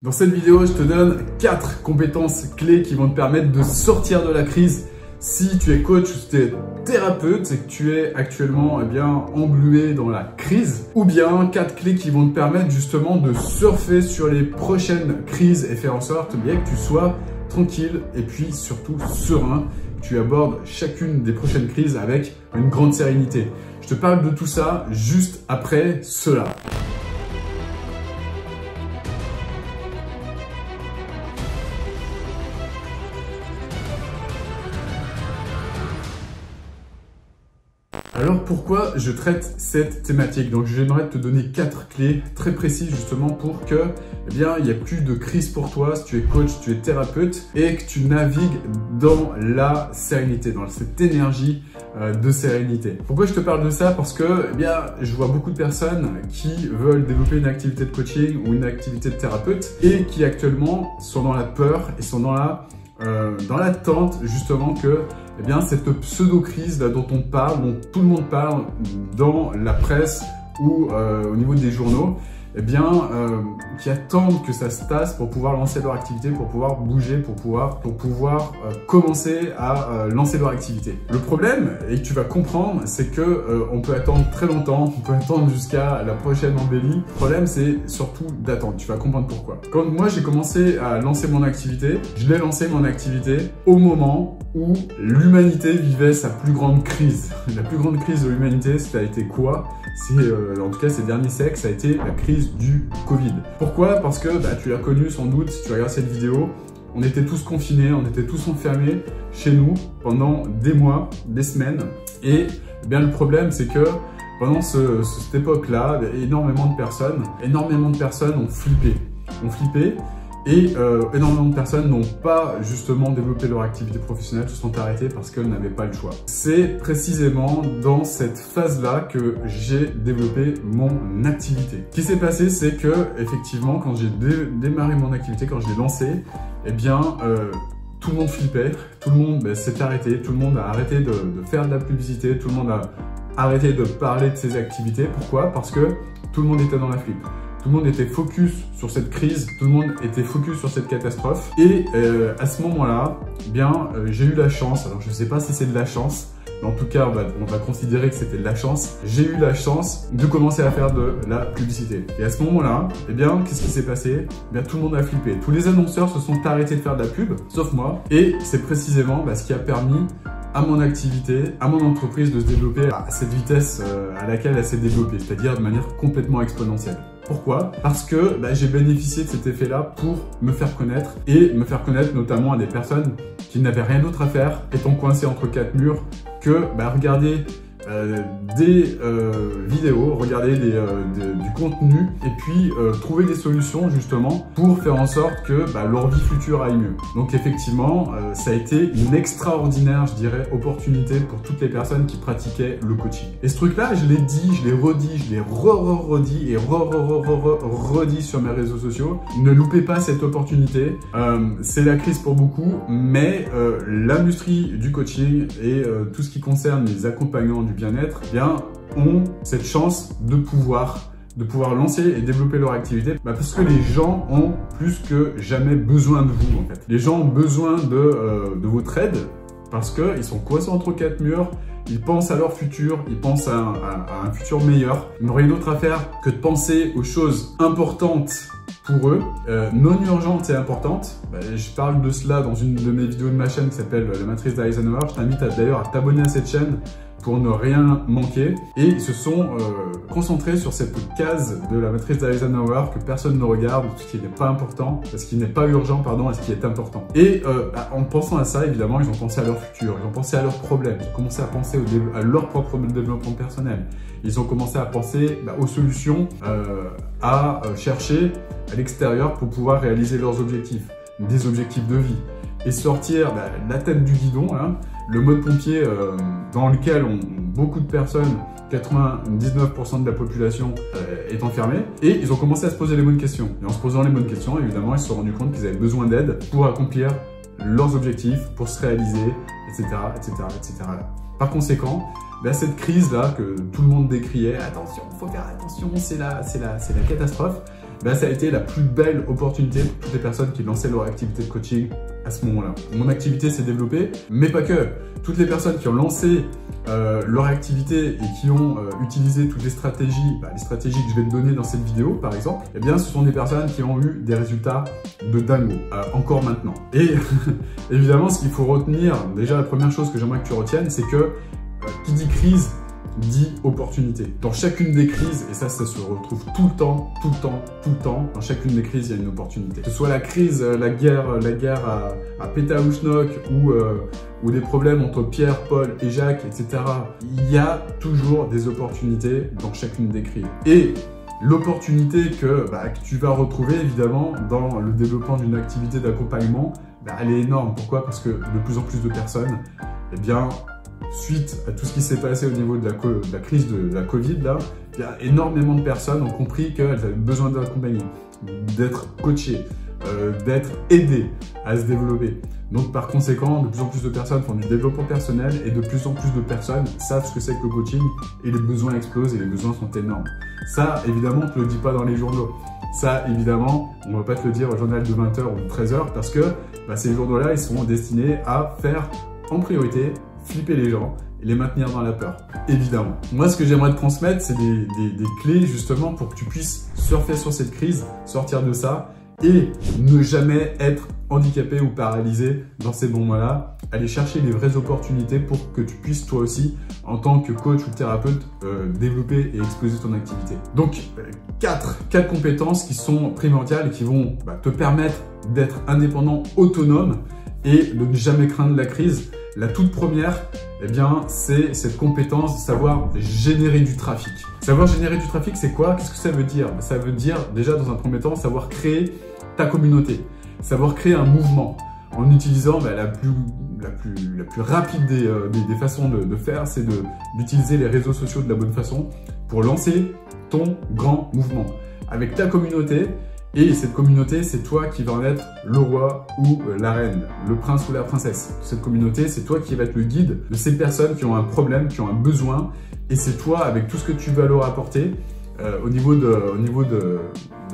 Dans cette vidéo, je te donne 4 compétences clés qui vont te permettre de sortir de la crise. Si tu es coach ou si tu es thérapeute et que tu es actuellement englué dans la crise, ou bien 4 clés qui vont te permettre justement de surfer sur les prochaines crises et faire en sorte que tu sois tranquille et puis surtout serein. Tu abordes chacune des prochaines crises avec une grande sérénité. Je te parle de tout ça juste après cela. Alors pourquoi je traite cette thématique? Donc j'aimerais te donner 4 clés très précises justement pour que il n'y ait plus de crise pour toi si tu es coach, si tu es thérapeute et que tu navigues dans la sérénité, dans cette énergie de sérénité. Pourquoi je te parle de ça? Parce que je vois beaucoup de personnes qui veulent développer une activité de coaching ou une activité de thérapeute et qui actuellement sont dans la peur et sont dans l'attente justement que cette pseudo-crise dont on parle, dont tout le monde parle dans la presse ou au niveau des journaux, qui attendent que ça se passe pour pouvoir lancer leur activité, pour pouvoir bouger, pour pouvoir commencer à lancer leur activité. Le problème, et que tu vas comprendre, c'est que on peut attendre très longtemps, on peut attendre jusqu'à la prochaine embellie. Le problème, c'est surtout d'attendre. Tu vas comprendre pourquoi. Quand moi j'ai commencé à lancer mon activité, je l'ai lancé mon activité au moment où l'humanité vivait sa plus grande crise. La plus grande crise de l'humanité, ça a été quoi? En tout cas ces derniers siècles, ça a été la crise du Covid. Pourquoi? Parce que tu l'as connu sans doute si tu regardes cette vidéo, on était tous confinés, on était tous enfermés chez nous pendant des mois, des semaines. Et le problème c'est que pendant cette époque-là, énormément de personnes ont flippé. Et énormément de personnes n'ont pas justement développé leur activité professionnelle, se sont arrêtées parce qu'elles n'avaient pas le choix. C'est précisément dans cette phase-là que j'ai développé mon activité. Ce qui s'est passé, c'est que effectivement, quand j'ai démarré mon activité, quand je l'ai lancée, tout le monde flippait, tout le monde s'est arrêté, tout le monde a arrêté de faire de la publicité, tout le monde a arrêté de parler de ses activités. Pourquoi? Parce que tout le monde était dans la flip. Tout le monde était focus sur cette crise, tout le monde était focus sur cette catastrophe. Et à ce moment-là, j'ai eu la chance, alors je ne sais pas si c'est de la chance, mais en tout cas, on va considérer que c'était de la chance. J'ai eu la chance de commencer à faire de la publicité. Et à ce moment-là, qu'est-ce qui s'est passé? Tout le monde a flippé. Tous les annonceurs se sont arrêtés de faire de la pub, sauf moi. Et c'est précisément ce qui a permis à mon activité, à mon entreprise de se développer à cette vitesse à laquelle elle s'est développée, c'est-à-dire de manière complètement exponentielle. Pourquoi? Parce que j'ai bénéficié de cet effet-là pour me faire connaître et me faire connaître notamment à des personnes qui n'avaient rien d'autre à faire, étant coincées entre 4 murs, que regarder des vidéos, regarder du contenu et puis trouver des solutions justement pour faire en sorte que leur vie future aille mieux. Donc effectivement, ça a été une extraordinaire, je dirais, opportunité pour toutes les personnes qui pratiquaient le coaching. Et ce truc-là, je l'ai dit, je l'ai redit, je l'ai redit et redit sur mes réseaux sociaux. Ne loupez pas cette opportunité. C'est la crise pour beaucoup, mais l'industrie du coaching et tout ce qui concerne les accompagnants du bien-être, ont cette chance de pouvoir lancer et développer leur activité parce que les gens ont plus que jamais besoin de vous en fait. Les gens ont besoin de votre aide parce qu'ils sont coincés entre 4 murs, ils pensent à leur futur, ils pensent à un futur meilleur. Ils n'ont rien d'autre à faire que de penser aux choses importantes pour eux, non urgentes et importantes. Je parle de cela dans une de mes vidéos de ma chaîne qui s'appelle La Matrice d'Eisenhower. Je t'invite d'ailleurs à t'abonner à cette chaîne pour ne rien manquer. Et ils se sont concentrés sur cette case de la matrice d'Eisenhower que personne ne regarde, ce qui n'est pas important, ce qui n'est pas urgent, pardon, et ce qui est important. Et en pensant à ça, évidemment, ils ont pensé à leur futur, ils ont pensé à leurs problèmes, ils ont commencé à penser à leur propre développement personnel. Ils ont commencé à penser aux solutions, à chercher à l'extérieur pour pouvoir réaliser leurs objectifs, des objectifs de vie. Et sortir la tête du guidon, le mode pompier dans lequel beaucoup de personnes, 99% de la population est enfermée, et ils ont commencé à se poser les bonnes questions. Et en se posant les bonnes questions, évidemment, ils se sont rendus compte qu'ils avaient besoin d'aide pour accomplir leurs objectifs, pour se réaliser, etc. Par conséquent, cette crise-là que tout le monde décriait, attention, il faut faire attention, c'est la catastrophe, ben, ça a été la plus belle opportunité pour toutes les personnes qui lançaient leur activité de coaching à ce moment-là. Mon activité s'est développée, mais pas que. Toutes les personnes qui ont lancé leur activité et qui ont utilisé toutes les stratégies que je vais te donner dans cette vidéo par exemple, eh bien ce sont des personnes qui ont eu des résultats de dingo, encore maintenant. Et évidemment ce qu'il faut retenir, déjà la première chose que j'aimerais que tu retiennes, c'est que qui dit crise, dit opportunité. Dans chacune des crises, et ça se retrouve tout le temps, dans chacune des crises, il y a une opportunité. Que ce soit la crise, la guerre à Pétaouchnok ou des problèmes entre Pierre, Paul et Jacques, etc. Il y a toujours des opportunités dans chacune des crises. Et l'opportunité que tu vas retrouver évidemment dans le développement d'une activité d'accompagnement, elle est énorme. Pourquoi? Parce que de plus en plus de personnes, eh bien, suite à tout ce qui s'est passé au niveau de la crise de la Covid, là, il y a énormément de personnes ont compris qu'elles avaient besoin d'être accompagnées, d'être coachées, d'être aidées à se développer. Donc par conséquent, de plus en plus de personnes font du développement personnel et de plus en plus de personnes savent ce que c'est que le coaching et les besoins explosent et les besoins sont énormes. Ça, évidemment, on ne te le dit pas dans les journaux. Ça, évidemment, on ne va pas te le dire au journal de 20h ou de 13h parce que ces journaux-là, ils sont destinés à faire en priorité flipper les gens et les maintenir dans la peur, évidemment. Moi, ce que j'aimerais te transmettre, c'est des clés justement pour que tu puisses surfer sur cette crise, sortir de ça et ne jamais être handicapé ou paralysé dans ces moments-là. Aller chercher les vraies opportunités pour que tu puisses toi aussi, en tant que coach ou thérapeute, développer et exploser ton activité. Donc, quatre compétences qui sont primordiales et qui vont te permettre d'être indépendant, autonome et de ne jamais craindre la crise. La toute première, eh bien, c'est cette compétence de savoir générer du trafic. Savoir générer du trafic, c'est quoi? Qu'est-ce que ça veut dire? Ça veut dire, déjà, dans un premier temps, savoir créer ta communauté, savoir créer un mouvement en utilisant la plus rapide des façons de faire, c'est d'utiliser les réseaux sociaux de la bonne façon pour lancer ton grand mouvement avec ta communauté. Et cette communauté, c'est toi qui vas en être le roi ou la reine, le prince ou la princesse. Cette communauté, c'est toi qui vas être le guide de ces personnes qui ont un problème, qui ont un besoin. Et c'est toi, avec tout ce que tu vas leur apporter, au niveau de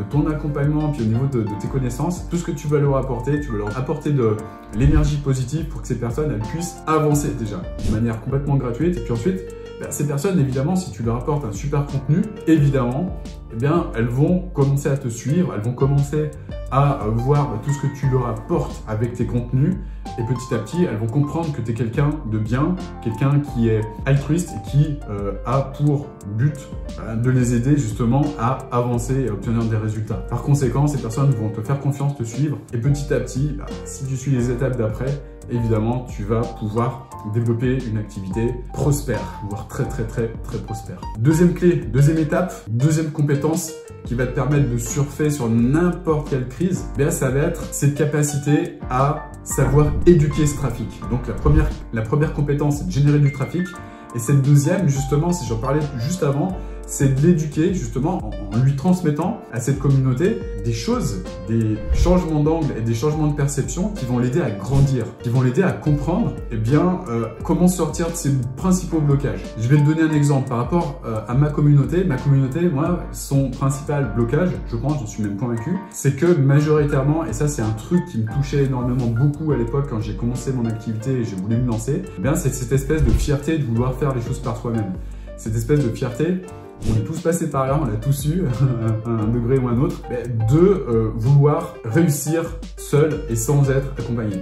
ton accompagnement, puis au niveau de tes connaissances, tout ce que tu vas leur apporter de l'énergie positive pour que ces personnes elles puissent avancer déjà de manière complètement gratuite. Et puis ensuite, ces personnes, évidemment, si tu leur apportes un super contenu, évidemment, eh bien, elles vont commencer à te suivre, elles vont commencer à voir tout ce que tu leur apportes avec tes contenus. Et petit à petit, elles vont comprendre que tu es quelqu'un de bien, quelqu'un qui est altruiste et qui a pour but de les aider justement à avancer et à obtenir des résultats. Par conséquent, ces personnes vont te faire confiance, te suivre. Et petit à petit, si tu suis les étapes d'après, évidemment, tu vas pouvoir développer une activité prospère, voire très prospère. Deuxième clé, deuxième étape, deuxième compétence qui va te permettre de surfer sur n'importe quelle crise, ça va être cette capacité à savoir éduquer ce trafic. Donc la première compétence, c'est de générer du trafic. Et cette deuxième, justement, si j'en parlais juste avant, c'est de l'éduquer justement en lui transmettant à cette communauté des choses, des changements d'angle et des changements de perception qui vont l'aider à grandir, qui vont l'aider à comprendre comment sortir de ses principaux blocages. Je vais te donner un exemple par rapport à ma communauté. Ma communauté, moi, son principal blocage, je pense, j'en suis même convaincu, c'est que majoritairement, et ça c'est un truc qui me touchait énormément beaucoup à l'époque quand j'ai commencé mon activité et j'ai voulu me lancer, c'est cette espèce de fierté de vouloir faire les choses par soi-même. Cette espèce de fierté, on est tous passés par là, on a tous eu, à un degré ou un autre, de vouloir réussir seul et sans être accompagné.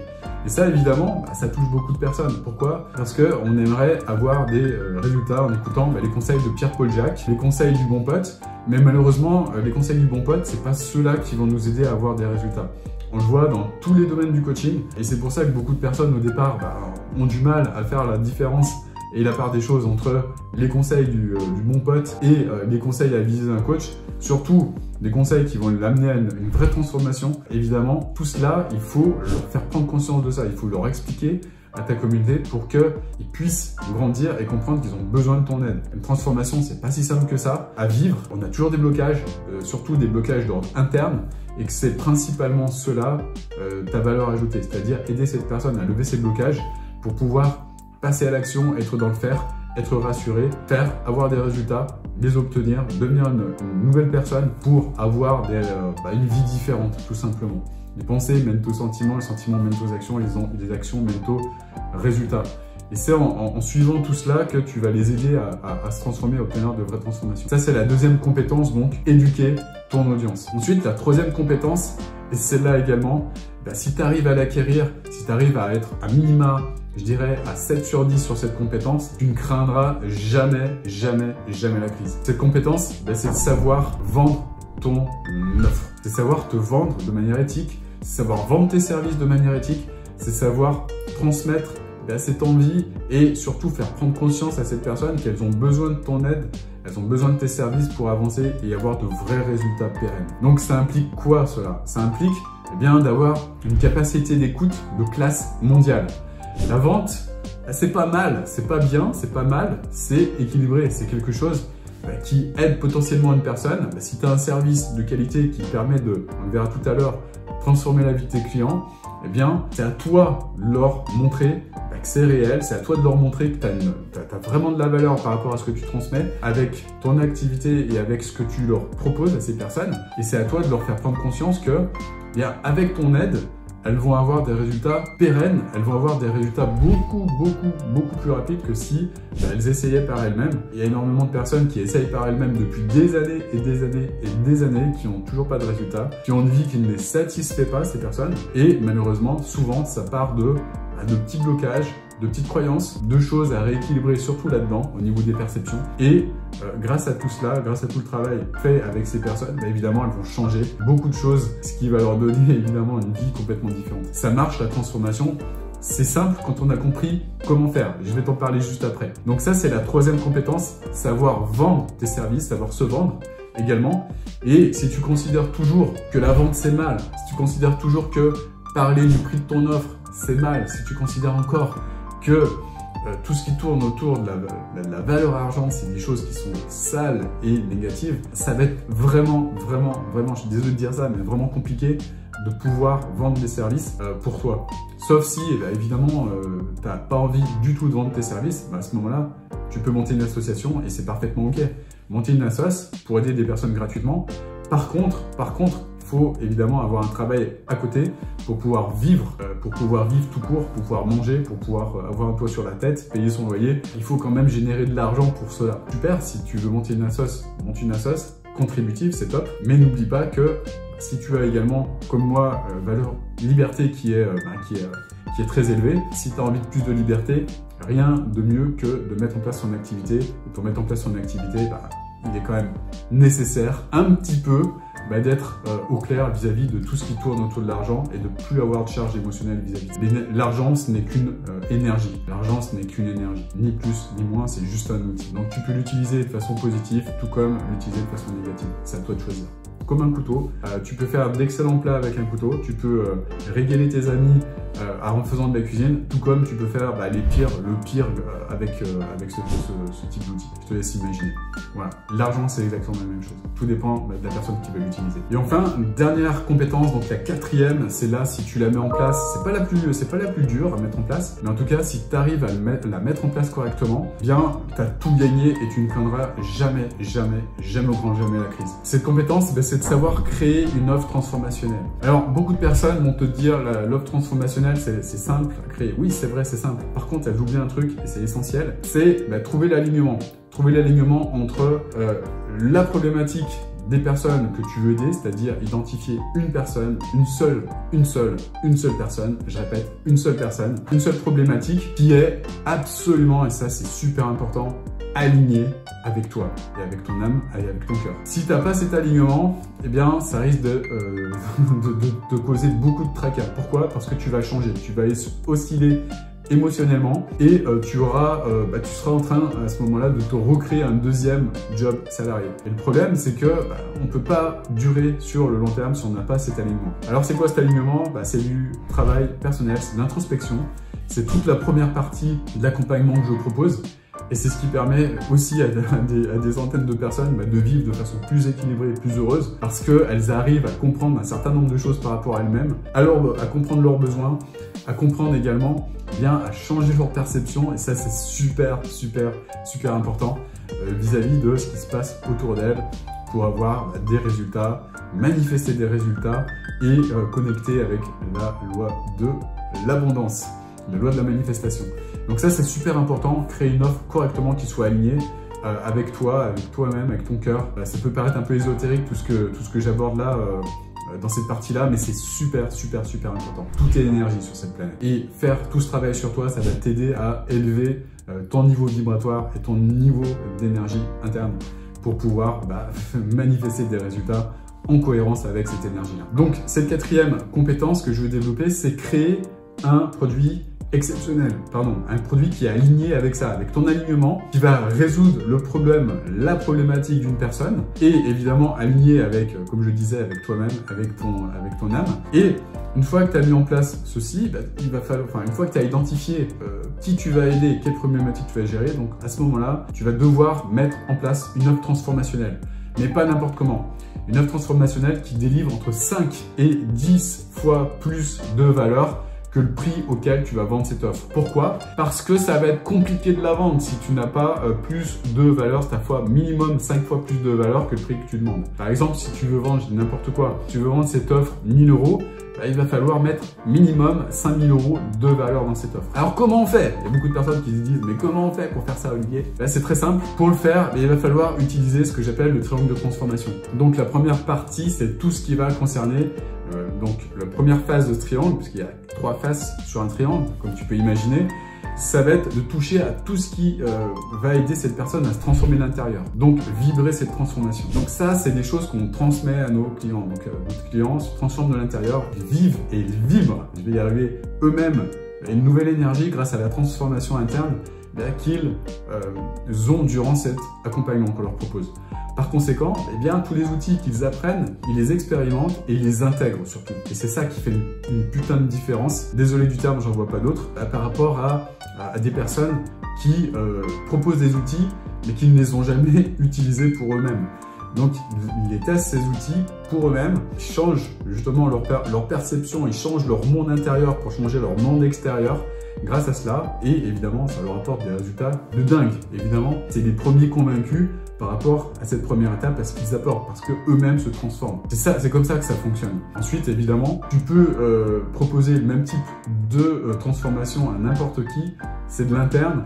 Et ça, évidemment, ça touche beaucoup de personnes. Pourquoi? Parce qu'on aimerait avoir des résultats en écoutant les conseils de Pierre-Paul Jacques, les conseils du bon pote, mais malheureusement, les conseils du bon pote, c'est pas ceux-là qui vont nous aider à avoir des résultats. On le voit dans tous les domaines du coaching, et c'est pour ça que beaucoup de personnes, au départ, ont du mal à faire la différence et la part des choses entre les conseils du bon pote et les conseils à viser d'un coach, surtout des conseils qui vont l'amener à une vraie transformation. Évidemment, tout cela, il faut leur faire prendre conscience de ça, il faut leur expliquer à ta communauté pour qu'ils puissent grandir et comprendre qu'ils ont besoin de ton aide. Une transformation, c'est pas si simple que ça à vivre. On a toujours des blocages, surtout des blocages d'ordre interne, et que c'est principalement cela ta valeur ajoutée, c'est-à-dire aider cette personne à lever ses blocages pour pouvoir passer à l'action, être dans le faire, être rassuré, avoir des résultats, les obtenir, devenir une nouvelle personne pour avoir une vie différente, tout simplement. Les pensées mènent aux sentiments, les sentiments mènent aux actions, et les actions mènent aux résultats. Et c'est en suivant tout cela que tu vas les aider à se transformer, à obtenir de vraies transformations. Ça, c'est la deuxième compétence, donc éduquer ton audience. Ensuite, la troisième compétence, et celle-là également, si tu arrives à l'acquérir, si tu arrives à être à minima, je dirais à 7 sur 10 sur cette compétence, tu ne craindras jamais, jamais, jamais la crise. Cette compétence, c'est de savoir vendre ton offre. C'est savoir te vendre de manière éthique, c'est savoir vendre tes services de manière éthique, c'est savoir transmettre cette envie et surtout faire prendre conscience à cette personne qu'elles ont besoin de ton aide, elles ont besoin de tes services pour avancer et avoir de vrais résultats pérennes. Donc ça implique quoi cela? Ça implique d'avoir une capacité d'écoute de classe mondiale. La vente, c'est pas mal, c'est pas bien, c'est pas mal, c'est équilibré, c'est quelque chose qui aide potentiellement une personne. Si tu as un service de qualité qui permet de, on le verra tout à l'heure, transformer la vie de tes clients, c'est à toi de leur montrer que c'est réel, c'est à toi de leur montrer que tu as vraiment de la valeur par rapport à ce que tu transmets avec ton activité et avec ce que tu leur proposes à ces personnes. Et c'est à toi de leur faire prendre conscience que, avec ton aide, elles vont avoir des résultats pérennes, elles vont avoir des résultats beaucoup plus rapides que si elles essayaient par elles-mêmes. Il y a énormément de personnes qui essayent par elles-mêmes depuis des années et des années et des années, qui n'ont toujours pas de résultats, qui ont une vie qui ne les satisfait pas, ces personnes. Et malheureusement, souvent, ça part de petits blocages, de petites croyances, de choses à rééquilibrer surtout là-dedans, au niveau des perceptions. Et grâce à tout cela, grâce à tout le travail fait avec ces personnes, évidemment, elles vont changer beaucoup de choses, ce qui va leur donner évidemment une vie complètement différente. Ça marche, la transformation. C'est simple quand on a compris comment faire. Je vais t'en parler juste après. Donc ça, c'est la troisième compétence, savoir vendre tes services, savoir se vendre également. Et si tu considères toujours que la vente, c'est mal, si tu considères toujours que parler du prix de ton offre, c'est mal, si tu considères encore que tout ce qui tourne autour de la valeur argent, c'est des choses qui sont sales et négatives, ça va être vraiment, je suis désolé de dire ça, mais vraiment compliqué de pouvoir vendre des services pour toi. Sauf si, évidemment, tu n'as pas envie du tout de vendre tes services, à ce moment-là, tu peux monter une association et c'est parfaitement OK. Monter une assoce pour aider des personnes gratuitement. Par contre, il faut évidemment avoir un travail à côté pour pouvoir vivre tout court, pour pouvoir manger, pour pouvoir avoir un toit sur la tête, payer son loyer. Il faut quand même générer de l'argent pour cela. Super, si tu veux monter une assoce, monte une assoce contributive, c'est top. Mais n'oublie pas que si tu as également, comme moi, valeur liberté qui est très élevée, si tu as envie de plus de liberté, rien de mieux que de mettre en place son activité. Et pour mettre en place son activité, il est quand même nécessaire un petit peu d'être au clair vis-à-vis de tout ce qui tourne autour de l'argent et de plus avoir de charge émotionnelle vis-à-vis. L'argent, ce n'est qu'une énergie. L'argent, ce n'est qu'une énergie. Ni plus, ni moins, c'est juste un outil. Donc tu peux l'utiliser de façon positive, tout comme l'utiliser de façon négative. C'est à toi de choisir. Comme un couteau, tu peux faire d'excellents plats avec un couteau, tu peux régaler tes amis en faisant de la cuisine, tout comme tu peux faire le pire avec ce type d'outil. Je te laisse imaginer. Voilà, l'argent c'est exactement la même chose. Tout dépend de la personne qui va l'utiliser. Et enfin, dernière compétence, donc la quatrième, c'est là si tu la mets en place, c'est pas la plus dure à mettre en place, mais en tout cas si tu arrives à la mettre en place correctement, tu as tout gagné et tu ne craindras jamais au grand jamais la crise. Cette compétence, c'est de savoir créer une offre transformationnelle. Alors, beaucoup de personnes vont te dire l'offre transformationnelle, c'est simple à créer. Oui, c'est vrai, c'est simple. Par contre, elles oublient un truc, et c'est essentiel, c'est trouver l'alignement. Trouver l'alignement entre la problématique des personnes que tu veux aider, c'est-à-dire identifier une personne, une seule personne, je répète, une seule personne, une seule problématique qui est absolument, et ça c'est super important, alignée avec toi et avec ton âme et avec ton cœur. Si tu n'as pas cet alignement, ça risque de te causer beaucoup de tracas. Pourquoi? Parce que tu vas changer, tu vas osciller émotionnellement et tu seras en train à ce moment-là de te recréer un deuxième job salarié. Et le problème, c'est que on ne peut pas durer sur le long terme si on n'a pas cet alignement. Alors c'est quoi cet alignement? C'est du travail personnel, c'est de l'introspection, c'est toute la première partie de l'accompagnement que je propose. Et c'est ce qui permet aussi à des centaines de personnes de vivre de façon plus équilibrée et plus heureuse parce qu'elles arrivent à comprendre un certain nombre de choses par rapport à elles-mêmes, à comprendre leurs besoins, à comprendre également à changer leur perception. Et ça, c'est super important vis-à-vis de ce qui se passe autour d'elles pour avoir des résultats, manifester des résultats et connecter avec la loi de l'abondance, la loi de la manifestation. Donc ça, c'est super important, créer une offre correctement qui soit alignée avec toi, avec toi-même, avec ton cœur. Ça peut paraître un peu ésotérique tout ce que j'aborde là dans cette partie-là, mais c'est super important. Tout est énergie sur cette planète. Et faire tout ce travail sur toi, ça va t'aider à élever ton niveau vibratoire et ton niveau d'énergie interne pour pouvoir manifester des résultats en cohérence avec cette énergie-là. Donc, cette quatrième compétence que je veux développer, c'est créer un produit exceptionnel, un produit qui est aligné avec ça, avec ton alignement, qui va résoudre le problème, la problématique d'une personne, et évidemment aligné avec, comme je disais, avec toi-même, avec ton âme. Et une fois que tu as mis en place ceci, il va falloir, une fois que tu as identifié qui tu vas aider, quelle problématique tu vas gérer, donc à ce moment-là, tu vas devoir mettre en place une offre transformationnelle, mais pas n'importe comment. Une offre transformationnelle qui délivre entre 5 et 10 fois plus de valeur que le prix auquel tu vas vendre cette offre. Pourquoi? Parce que ça va être compliqué de la vendre si tu n'as pas plus de valeur, c'est à fois minimum 5 fois plus de valeur que le prix que tu demandes. Par exemple, si tu veux vendre n'importe quoi, tu veux vendre cette offre 1000 €, il va falloir mettre minimum 5000 € de valeur dans cette offre. Alors comment on fait? Il y a beaucoup de personnes qui se disent mais comment on fait pour faire ça, Olivier? C'est très simple. Pour le faire, il va falloir utiliser ce que j'appelle le triangle de transformation. Donc la première partie, c'est tout ce qui va concerner donc la première phase de ce triangle, puisqu'il y a 3 faces sur un triangle, comme tu peux imaginer. Ça va être de toucher à tout ce qui va aider cette personne à se transformer de l'intérieur. Donc, vibrer cette transformation. Donc ça, c'est des choses qu'on transmet à nos clients. Donc, notre client se transforme de l'intérieur, vivent et ils vibrent. Je vais y arriver eux-mêmes à une nouvelle énergie grâce à la transformation interne qu'ils ont durant cet accompagnement qu'on leur propose. Par conséquent, tous les outils qu'ils apprennent, ils les expérimentent et ils les intègrent surtout. Et c'est ça qui fait une putain de différence. Désolé du terme, j'en vois pas d'autres, par rapport à des personnes qui proposent des outils mais qui ne les ont jamais utilisés pour eux-mêmes. Donc, ils les testent ces outils pour eux-mêmes, ils changent justement leur perception, ils changent leur monde intérieur pour changer leur monde extérieur grâce à cela. Et évidemment, ça leur apporte des résultats de dingue. Évidemment, c'est les premiers convaincus par rapport à cette première étape, à ce qu'ils apportent, parce qu'eux-mêmes se transforment. C'est comme ça que ça fonctionne. Ensuite, évidemment, tu peux proposer le même type de transformation à n'importe qui, c'est de l'interne.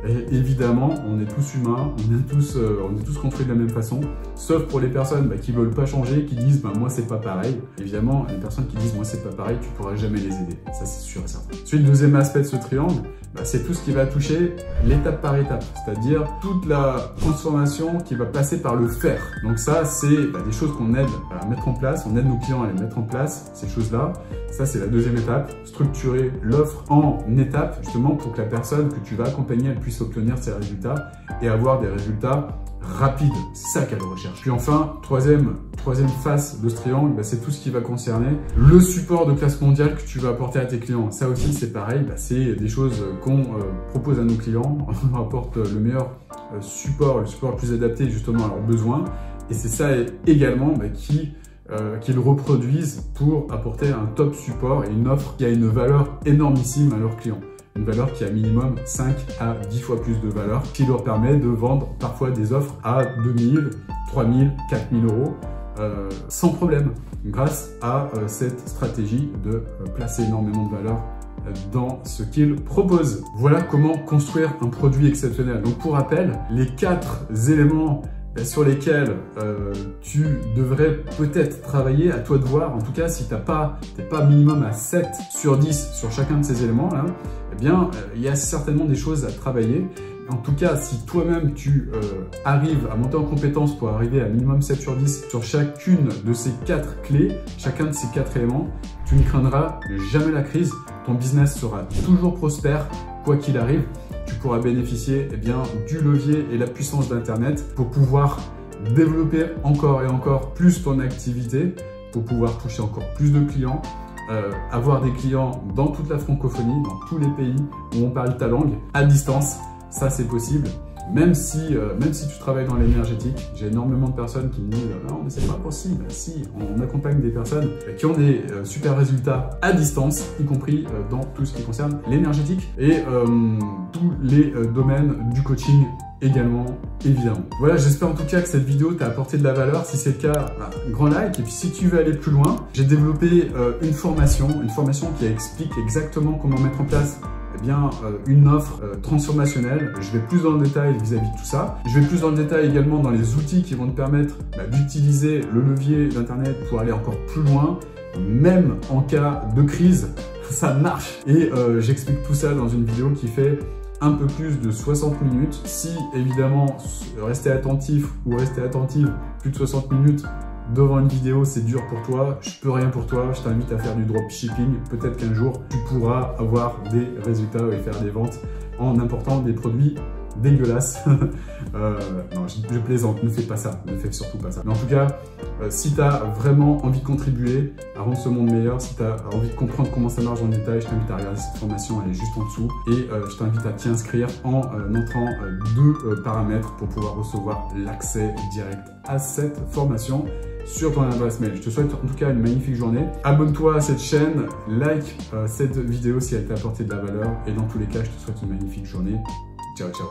Et évidemment, on est tous humains, on est tous construits de la même façon, sauf pour les personnes qui veulent pas changer, qui disent moi c'est pas pareil. Évidemment, les personnes qui disent moi c'est pas pareil, tu pourras jamais les aider. Ça c'est sûr et certain. Ensuite, le deuxième aspect de ce triangle, c'est tout ce qui va toucher l'étape par étape, c'est-à-dire toute la transformation qui va passer par le faire. Donc ça, c'est des choses qu'on aide à mettre en place, on aide nos clients à les mettre en place, ces choses-là. Ça, c'est la deuxième étape, structurer l'offre en étapes, justement pour que la personne que tu vas accompagner, elle puisse obtenir ses résultats et avoir des résultats rapides. C'est ça qu'elle recherche. Puis enfin, troisième face de ce triangle, c'est tout ce qui va concerner le support de classe mondiale que tu vas apporter à tes clients. Ça aussi, c'est pareil, c'est des choses qu'on propose à nos clients. On apporte le meilleur support, le support le plus adapté justement à leurs besoins. Et c'est ça également qu'ils reproduisent pour apporter un top support et une offre qui a une valeur énormissime à leurs clients. Une valeur qui a minimum 5 à 10 fois plus de valeur, qui leur permet de vendre parfois des offres à 2000, 3000, 4000 € sans problème, grâce à cette stratégie de placer énormément de valeur dans ce qu'ils proposent. Voilà comment construire un produit exceptionnel. Donc pour rappel, les 4 éléments sur lesquels tu devrais peut-être travailler, à toi de voir. En tout cas, si t'es pas minimum à 7 sur 10 sur chacun de ces éléments-là, il y a certainement des choses à travailler. En tout cas, si toi-même tu arrives à monter en compétence pour arriver à minimum 7 sur 10 sur chacune de ces 4 clés, chacun de ces 4 éléments, tu ne craindras jamais la crise. Ton business sera toujours prospère, quoi qu'il arrive. Tu pourras bénéficier du levier et la puissance d'Internet pour pouvoir développer encore et encore plus ton activité, pour pouvoir toucher encore plus de clients, avoir des clients dans toute la francophonie, dans tous les pays où on parle ta langue, à distance. Ça, c'est possible. Même si tu travailles dans l'énergétique, j'ai énormément de personnes qui me disent « Non, mais c'est pas possible. » Si, on accompagne des personnes qui ont des super résultats à distance, y compris dans tout ce qui concerne l'énergétique et tous les domaines du coaching également, évidemment. Voilà, j'espère en tout cas que cette vidéo t'a apporté de la valeur. Si c'est le cas, grand like. Et puis si tu veux aller plus loin, j'ai développé une formation qui explique exactement comment mettre en place une offre transformationnelle. Je vais plus dans le détail vis-à-vis de tout ça. Je vais plus dans le détail également dans les outils qui vont te permettre d'utiliser le levier d'Internet pour aller encore plus loin, même en cas de crise, ça marche. Et j'explique tout ça dans une vidéo qui fait un peu plus de 60 minutes. Si évidemment rester attentif ou rester attentive plus de 60 minutes devant une vidéo, c'est dur pour toi, je peux rien pour toi, je t'invite à faire du dropshipping. Peut-être qu'un jour, tu pourras avoir des résultats et faire des ventes en important des produits dégueulasses. Non, je plaisante, ne fais pas ça, ne fais surtout pas ça. Mais en tout cas, si tu as vraiment envie de contribuer à rendre ce monde meilleur, si tu as envie de comprendre comment ça marche en détail, je t'invite à regarder cette formation, elle est juste en dessous. Et je t'invite à t'y inscrire en entrant deux paramètres pour pouvoir recevoir l'accès direct à cette formation sur ton adresse mail. Je te souhaite en tout cas une magnifique journée. Abonne-toi à cette chaîne, like cette vidéo si elle t'a apporté de la valeur et dans tous les cas, je te souhaite une magnifique journée. Ciao, ciao.